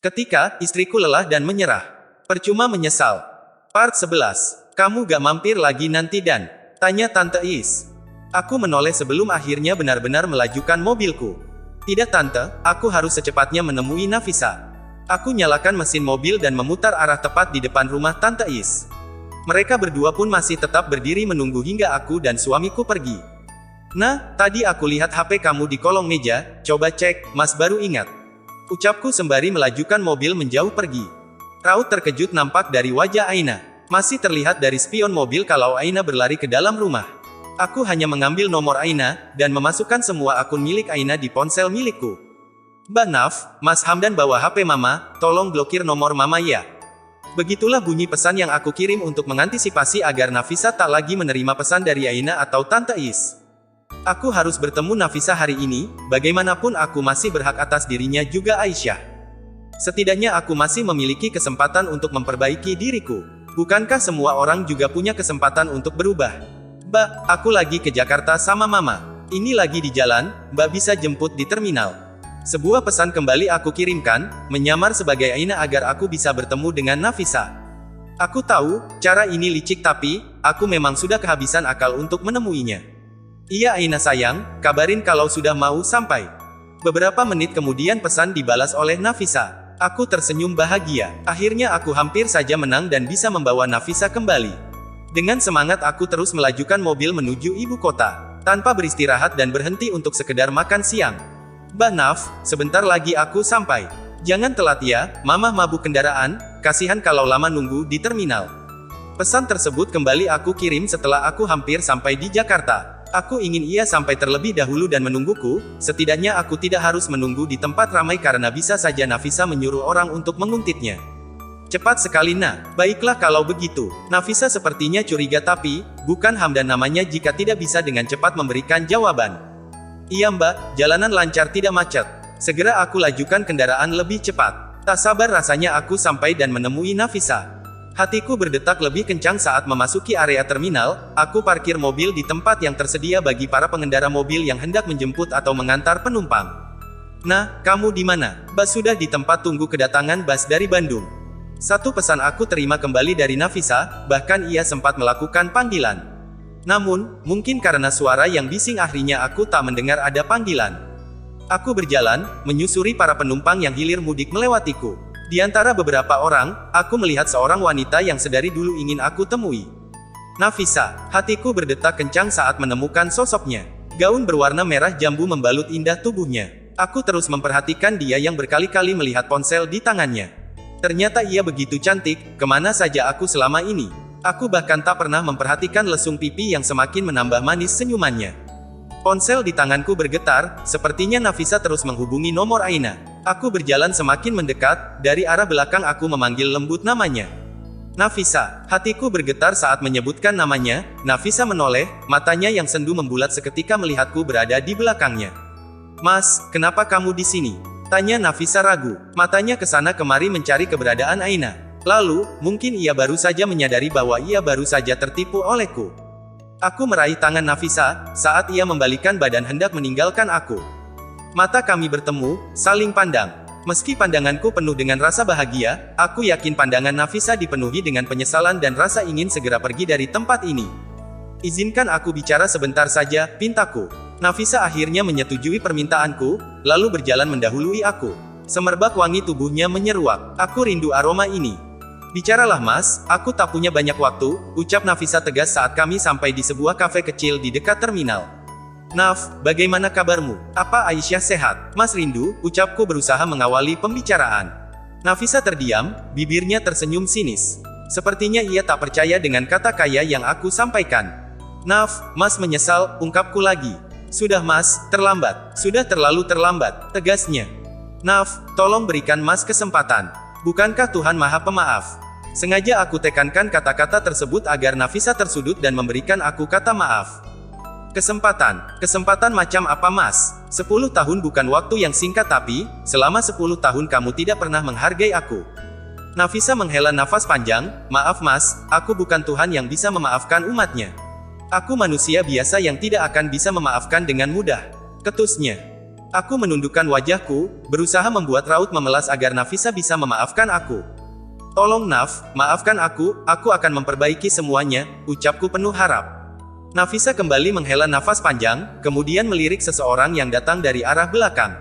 Ketika istriku lelah dan menyerah. Percuma menyesal. Part 11. Kamu gak mampir lagi nanti dan? Tanya Tante Is. Aku menoleh sebelum akhirnya benar-benar melajukan mobilku. Tidak Tante, aku harus secepatnya menemui Nafisa. Aku nyalakan mesin mobil dan memutar arah tepat di depan rumah Tante Is. Mereka berdua pun masih tetap berdiri menunggu hingga aku dan suamiku pergi. Nah, tadi aku lihat HP kamu di kolong meja, coba cek, Mas baru ingat. Ucapku sembari melajukan mobil menjauh pergi. Raut terkejut nampak dari wajah Aina. Masih terlihat dari spion mobil kalau Aina berlari ke dalam rumah. Aku hanya mengambil nomor Aina, dan memasukkan semua akun milik Aina di ponsel milikku. Mbak Naf, Mas Hamdan bawa HP Mama, tolong blokir nomor Mama ya. Begitulah bunyi pesan yang aku kirim untuk mengantisipasi agar Nafisa tak lagi menerima pesan dari Aina atau Tante Is. Aku harus bertemu Nafisa hari ini, bagaimanapun aku masih berhak atas dirinya juga Aisyah. Setidaknya aku masih memiliki kesempatan untuk memperbaiki diriku. Bukankah semua orang juga punya kesempatan untuk berubah? Mbak, aku lagi ke Jakarta sama Mama. Ini lagi di jalan, Mbak bisa jemput di terminal. Sebuah pesan kembali aku kirimkan, menyamar sebagai Aina agar aku bisa bertemu dengan Nafisa. Aku tahu, cara ini licik tapi, aku memang sudah kehabisan akal untuk menemuinya. Iya Aina sayang, kabarin kalau sudah mau sampai. Beberapa menit kemudian pesan dibalas oleh Nafisa. Aku tersenyum bahagia. Akhirnya aku hampir saja menang dan bisa membawa Nafisa kembali. Dengan semangat aku terus melajukan mobil menuju ibu kota. Tanpa beristirahat dan berhenti untuk sekedar makan siang. Mbak Naf, sebentar lagi aku sampai. Jangan telat ya, Mama mabuk kendaraan, kasihan kalau lama nunggu di terminal. Pesan tersebut kembali aku kirim setelah aku hampir sampai di Jakarta. Aku ingin ia sampai terlebih dahulu dan menungguku, setidaknya aku tidak harus menunggu di tempat ramai karena bisa saja Nafisa menyuruh orang untuk menguntitnya. Cepat sekali nak, baiklah kalau begitu. Nafisa sepertinya curiga tapi, bukan Hamdan namanya jika tidak bisa dengan cepat memberikan jawaban. Iya mbak, jalanan lancar tidak macet. Segera aku lajukan kendaraan lebih cepat. Tak sabar rasanya aku sampai dan menemui Nafisa. Hatiku berdetak lebih kencang saat memasuki area terminal, aku parkir mobil di tempat yang tersedia bagi para pengendara mobil yang hendak menjemput atau mengantar penumpang. Nah, kamu di mana? Bas sudah di tempat tunggu kedatangan bas dari Bandung. Satu pesan aku terima kembali dari Nafisa, bahkan ia sempat melakukan panggilan. Namun, mungkin karena suara yang bising akhirnya aku tak mendengar ada panggilan. Aku berjalan, menyusuri para penumpang yang hilir mudik melewatiku. Di antara beberapa orang, aku melihat seorang wanita yang sedari dulu ingin aku temui. Nafisa, hatiku berdetak kencang saat menemukan sosoknya. Gaun berwarna merah jambu membalut indah tubuhnya. Aku terus memperhatikan dia yang berkali-kali melihat ponsel di tangannya. Ternyata ia begitu cantik, kemana saja aku selama ini. Aku bahkan tak pernah memperhatikan lesung pipi yang semakin menambah manis senyumannya. Ponsel di tanganku bergetar, sepertinya Nafisa terus menghubungi nomor Aina. Aku berjalan semakin mendekat, dari arah belakang aku memanggil lembut namanya. Nafisa, hatiku bergetar saat menyebutkan namanya. Nafisa menoleh, matanya yang sendu membulat seketika melihatku berada di belakangnya. Mas, kenapa kamu di sini? Tanya Nafisa ragu, matanya kesana kemari mencari keberadaan Aina. Lalu, mungkin ia baru saja menyadari bahwa ia baru saja tertipu olehku. Aku meraih tangan Nafisa, saat ia membalikan badan hendak meninggalkan aku. Mata kami bertemu, saling pandang. Meski pandanganku penuh dengan rasa bahagia, aku yakin pandangan Nafisa dipenuhi dengan penyesalan dan rasa ingin segera pergi dari tempat ini. Izinkan aku bicara sebentar saja, pintaku. Nafisa akhirnya menyetujui permintaanku, lalu berjalan mendahului aku. Semerbak wangi tubuhnya menyeruak. Aku rindu aroma ini. Bicaralah mas, aku tak punya banyak waktu, ucap Nafisa tegas saat kami sampai di sebuah kafe kecil di dekat terminal. Naf, bagaimana kabarmu? Apa Aisyah sehat? Mas rindu, ucapku berusaha mengawali pembicaraan. Nafisa terdiam, bibirnya tersenyum sinis. Sepertinya ia tak percaya dengan kata kaya yang aku sampaikan. Naf, mas menyesal, ungkapku lagi. Sudah mas, terlambat. Sudah terlalu terlambat, tegasnya. Naf, tolong berikan mas kesempatan. Bukankah Tuhan Maha Pemaaf? Sengaja aku tekankan kata-kata tersebut agar Nafisa tersudut dan memberikan aku kata maaf. Kesempatan macam apa mas? 10 tahun bukan waktu yang singkat tapi, selama 10 tahun kamu tidak pernah menghargai aku. Nafisa menghela nafas panjang, maaf mas, aku bukan Tuhan yang bisa memaafkan umatnya. Aku manusia biasa yang tidak akan bisa memaafkan dengan mudah. Ketusnya. Aku menundukkan wajahku, berusaha membuat raut memelas agar Nafisa bisa memaafkan aku. Tolong Naf, maafkan aku akan memperbaiki semuanya, ucapku penuh harap. Nafisa kembali menghela nafas panjang, kemudian melirik seseorang yang datang dari arah belakang.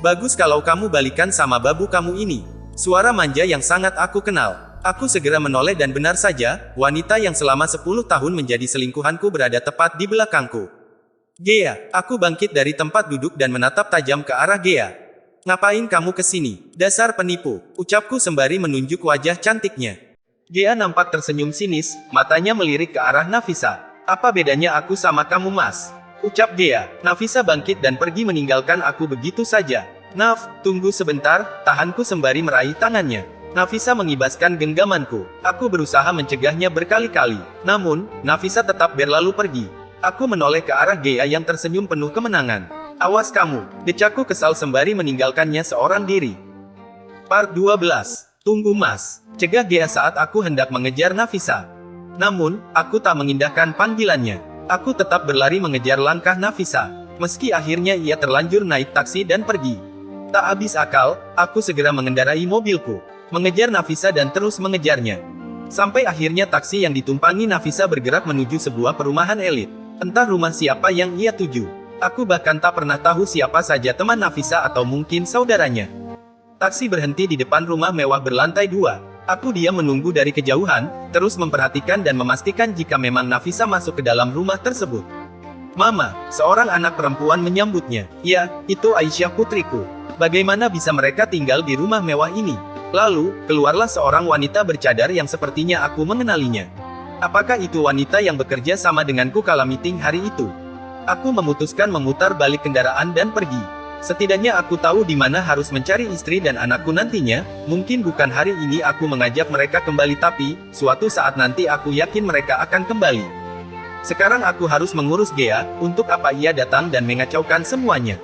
Bagus kalau kamu balikan sama babu kamu ini. Suara manja yang sangat aku kenal. Aku segera menoleh dan benar saja, wanita yang selama 10 tahun menjadi selingkuhanku berada tepat di belakangku. Gea, aku bangkit dari tempat duduk dan menatap tajam ke arah Gea. Ngapain kamu kesini? Dasar penipu, ucapku sembari menunjuk wajah cantiknya. Gea nampak tersenyum sinis, matanya melirik ke arah Nafisa. Apa bedanya aku sama kamu mas? Ucap Gea. Nafisa bangkit dan pergi meninggalkan aku begitu saja. Naf, tunggu sebentar, tahanku sembari meraih tangannya. Nafisa mengibaskan genggamanku. Aku berusaha mencegahnya berkali-kali. Namun, Nafisa tetap berlalu pergi. Aku menoleh ke arah Gea yang tersenyum penuh kemenangan. Awas kamu, decakku kesal sembari meninggalkannya seorang diri. Part 12. Tunggu mas, cegah Gea saat aku hendak mengejar Nafisa. Namun, aku tak mengindahkan panggilannya. Aku tetap berlari mengejar langkah Nafisa. Meski akhirnya ia terlanjur naik taksi dan pergi. Tak habis akal, aku segera mengendarai mobilku, mengejar Nafisa dan terus mengejarnya. Sampai akhirnya taksi yang ditumpangi Nafisa bergerak menuju sebuah perumahan elit. Entah rumah siapa yang ia tuju. Aku bahkan tak pernah tahu siapa saja teman Nafisa atau mungkin saudaranya. Taksi berhenti di depan rumah mewah berlantai 2. Aku diam menunggu dari kejauhan, terus memperhatikan dan memastikan jika memang Nafisa masuk ke dalam rumah tersebut. Mama, seorang anak perempuan menyambutnya. Ya, itu Aisyah putriku. Bagaimana bisa mereka tinggal di rumah mewah ini? Lalu, keluarlah seorang wanita bercadar yang sepertinya aku mengenalinya. Apakah itu wanita yang bekerja sama denganku kala meeting hari itu? Aku memutuskan memutar balik kendaraan dan pergi. Setidaknya aku tahu di mana harus mencari istri dan anakku nantinya. Mungkin bukan hari ini aku mengajak mereka kembali, tapi suatu saat nanti aku yakin mereka akan kembali. Sekarang aku harus mengurus Gea. Untuk apa ia datang dan mengacaukan semuanya?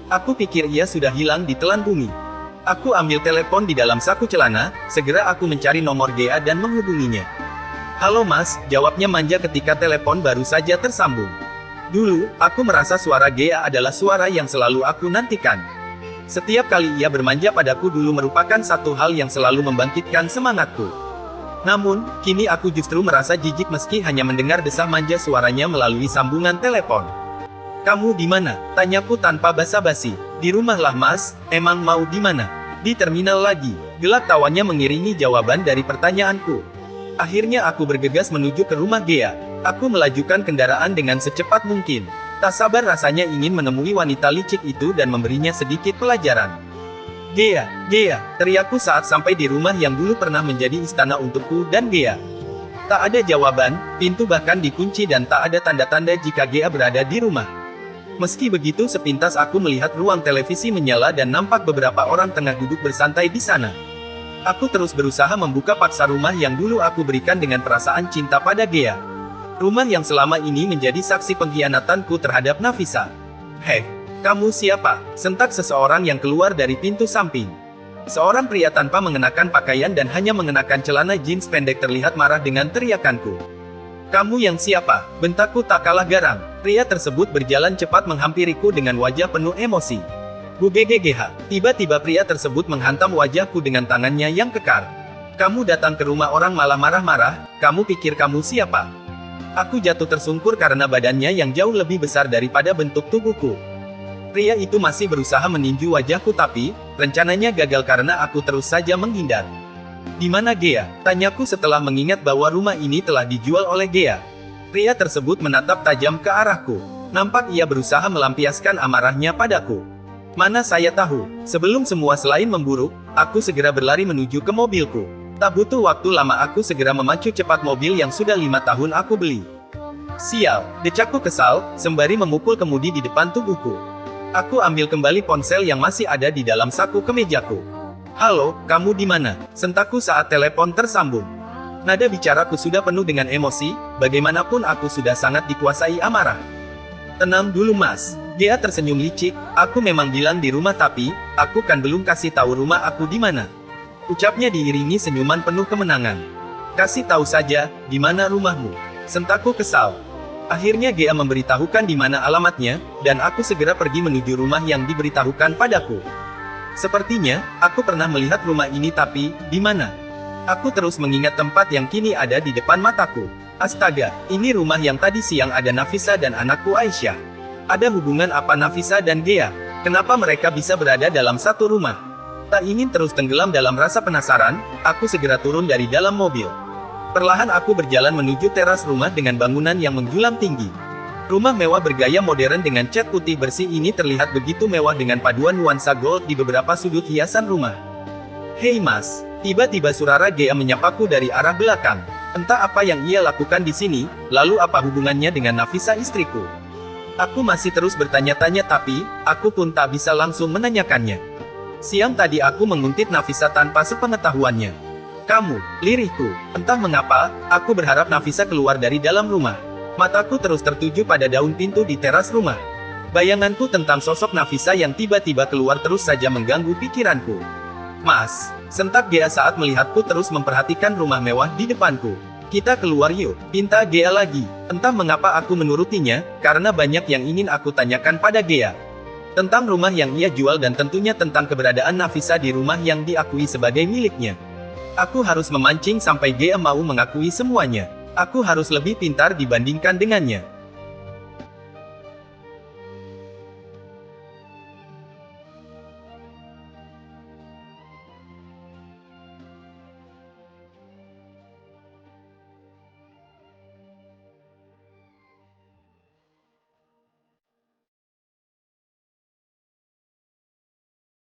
Aku pikir ia sudah hilang di telan bumi. Aku ambil telepon di dalam saku celana. Segera aku mencari nomor Gea dan menghubunginya. Halo mas, jawabnya manja ketika telepon baru saja tersambung. Dulu, aku merasa suara Gea adalah suara yang selalu aku nantikan. Setiap kali ia bermanja padaku dulu merupakan satu hal yang selalu membangkitkan semangatku. Namun, kini aku justru merasa jijik meski hanya mendengar desah manja suaranya melalui sambungan telepon. Kamu di mana? Tanyaku tanpa basa-basi. Di rumah lah mas, emang mau di mana? Di terminal lagi. Gelak tawanya mengiringi jawaban dari pertanyaanku. Akhirnya aku bergegas menuju ke rumah Gea. Aku melajukan kendaraan dengan secepat mungkin. Tak sabar rasanya ingin menemui wanita licik itu dan memberinya sedikit pelajaran. Gea, Gea, teriakku saat sampai di rumah yang dulu pernah menjadi istana untukku dan Gea. Tak ada jawaban, pintu bahkan dikunci dan tak ada tanda-tanda jika Gea berada di rumah. Meski begitu sepintas aku melihat ruang televisi menyala dan nampak beberapa orang tengah duduk bersantai di sana. Aku terus berusaha membuka paksa rumah yang dulu aku berikan dengan perasaan cinta pada Gea. Rumah yang selama ini menjadi saksi pengkhianatanku terhadap Nafisa. Hei, kamu siapa? Sentak seseorang yang keluar dari pintu samping. Seorang pria tanpa mengenakan pakaian dan hanya mengenakan celana jeans pendek terlihat marah dengan teriakanku. Kamu yang siapa? Bentakku tak kalah garang. Pria tersebut berjalan cepat menghampiriku dengan wajah penuh emosi. Bu GGGH. Tiba-tiba pria tersebut menghantam wajahku dengan tangannya yang kekar. Kamu datang ke rumah orang malah marah-marah, kamu pikir kamu siapa? Aku jatuh tersungkur karena badannya yang jauh lebih besar daripada bentuk tubuhku. Pria itu masih berusaha meninju wajahku tapi, rencananya gagal karena aku terus saja menghindar. Di mana Gea? Tanyaku setelah mengingat bahwa rumah ini telah dijual oleh Gea. Pria tersebut menatap tajam ke arahku. Nampak ia berusaha melampiaskan amarahnya padaku. Mana saya tahu, sebelum semua selain memburuk, aku segera berlari menuju ke mobilku. Tak butuh waktu lama aku segera memacu cepat mobil yang sudah 5 tahun aku beli. Sial, decakku kesal, sembari memukul kemudi di depan tubuhku. Aku ambil kembali ponsel yang masih ada di dalam saku kemejaku. Halo, kamu di mana? Sentakku saat telepon tersambung. Nada bicaraku sudah penuh dengan emosi, bagaimanapun aku sudah sangat dikuasai amarah. Tenang dulu mas. Gea tersenyum licik, aku memang bilang di rumah tapi, aku kan belum kasih tahu rumah aku di mana. Ucapnya diiringi senyuman penuh kemenangan. Kasih tahu saja, di mana rumahmu? Sentakku kesal. Akhirnya Gea memberitahukan di mana alamatnya, dan aku segera pergi menuju rumah yang diberitahukan padaku. Sepertinya, aku pernah melihat rumah ini tapi, di mana? Aku terus mengingat tempat yang kini ada di depan mataku. Astaga, ini rumah yang tadi siang ada Nafisa dan anakku Aisyah. Ada hubungan apa Nafisa dan Gea? Kenapa mereka bisa berada dalam satu rumah? Tak ingin terus tenggelam dalam rasa penasaran, aku segera turun dari dalam mobil. Perlahan aku berjalan menuju teras rumah dengan bangunan yang menjulang tinggi. Rumah mewah bergaya modern dengan cat putih bersih ini terlihat begitu mewah dengan paduan nuansa gold di beberapa sudut hiasan rumah. "Hei Mas," tiba-tiba suara Gea menyapaku dari arah belakang. Entah apa yang ia lakukan di sini, lalu apa hubungannya dengan Nafisa istriku? Aku masih terus bertanya-tanya tapi, aku pun tak bisa langsung menanyakannya. Siang tadi aku menguntit Nafisa tanpa sepengetahuannya. "Kamu," lirihku. Entah mengapa, aku berharap Nafisa keluar dari dalam rumah. Mataku terus tertuju pada daun pintu di teras rumah. Bayanganku tentang sosok Nafisa yang tiba-tiba keluar terus saja mengganggu pikiranku. "Mas," sentak Gea saat melihatku terus memperhatikan rumah mewah di depanku. "Kita keluar yuk," pinta Gea lagi. Entah mengapa aku menurutinya, karena banyak yang ingin aku tanyakan pada Gea. Tentang rumah yang ia jual dan tentunya tentang keberadaan Nafisa di rumah yang diakui sebagai miliknya. Aku harus memancing sampai Gea mau mengakui semuanya. Aku harus lebih pintar dibandingkan dengannya.